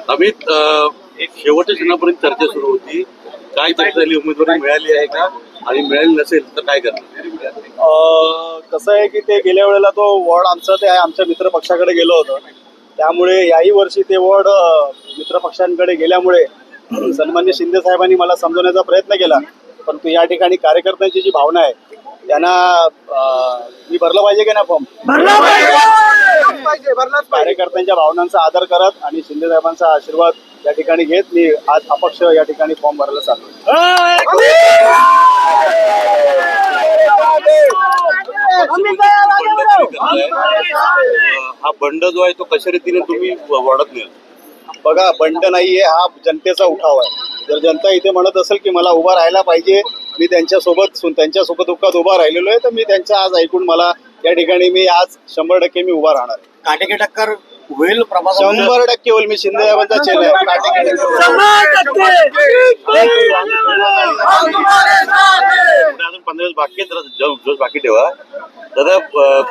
अमित, एक शेवटच्या क्षणापर्यंत चर्चा सुरू होती. काय चर्चा झाली? उमेदवारी मिळाली आहे का? आणि मिळाली नसेल तर काय करणार? कसं आहे की ते गेल्या वेळेला तो वॉर्ड आमचा ते आमच्या मित्र पक्षाकडे गेलो होतो, त्यामुळे याही वर्षी ते वॉर्ड मित्र पक्षांकडे गेल्यामुळे सन्मान्य शिंदे साहेबांनी मला समजवण्याचा प्रयत्न केला. परंतु या ठिकाणी कार्यकर्त्यांची जी भावना आहे त्यांना मी भरलं पाहिजे की ना फॉर्म कार्यकर्त्यांच्या भावनांचा आदर करत आणि शिंदे साहेबांचा आशीर्वाद या ठिकाणी घेत मी आज अपक्ष या ठिकाणी फॉर्म भरायला चाललो. हा बंड जो आहे तो कशा रीतीने तुम्ही वाढत नाही? बघा, बंड नाहीये, हा जनतेचा उठाव आहे. जर जनता इथे म्हणत असेल की मला उभा राहायला पाहिजे, मी त्यांच्या दुःखात उभा राहिलेलो आहे, तर मी त्यांच्या आज ऐकून मला या ठिकाणी मी आज 100% मी उभा राहणार. काटेकी टक्कर होईल 100% होईल. मी शिंदे साहेबांचा चेहरा आहे. अजून 15 दिवस बाकी आहेत, जरा बाकी ठेवा दादा.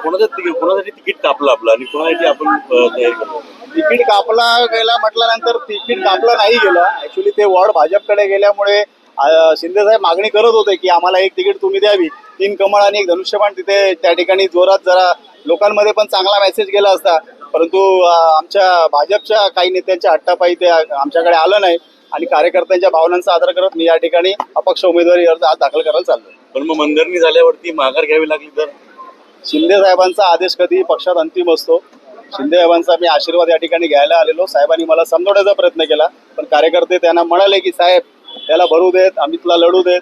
कोणासाठी तिकीट कापलं आपलं आणि कोणासाठी आपण तयारी करतो? तिकीट कापला गेला म्हटल्यानंतर तिकीट कापलं नाही गेलं. ऍक्च्युली ते वॉर्ड भाजपकडे गेल्यामुळे शिंदे साहेब मागणी करत होते की आम्हाला एक तिकीट तुम्ही द्यावी. 3 कमळ आणि एक धनुष्यबाण तिथे त्या ठिकाणी जोरात जरा लोकांमध्ये पण चांगला मेसेज गेला असता, परंतु आमच्या भाजपच्या काही नेत्यांच्या हट्टापायी ते आमच्याकडे आलं नाही आणि कार्यकर्त्यांच्या भावनांचा आदर करत मी या ठिकाणी अपक्ष उमेदवारी अर्ज आज दाखल करायला चाललोय. पण मग मनधरणी झाल्यावरती माघार घ्यावी लागली तर? शिंदे साहेबांचा आदेश कधी पक्षात अंतिम असतो. शिंदे साहेबांचा मी आशीर्वाद या ठिकाणी घ्यायला आलेलो. साहेबांनी मला समजवण्याचा प्रयत्न केला, पण कार्यकर्ते त्यांना म्हणाले की साहेब त्याला भरू देत, अमितला लढू देत.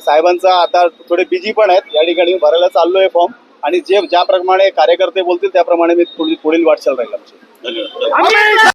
साहेबांचा आता थोडे बिझी पण आहेत, या ठिकाणी भरायला चाललोय फॉर्म आणि ज्याप्रमाणे कार्यकर्ते बोलतील त्याप्रमाणे मी पुढील वाटचाल राहील. धन्यवाद.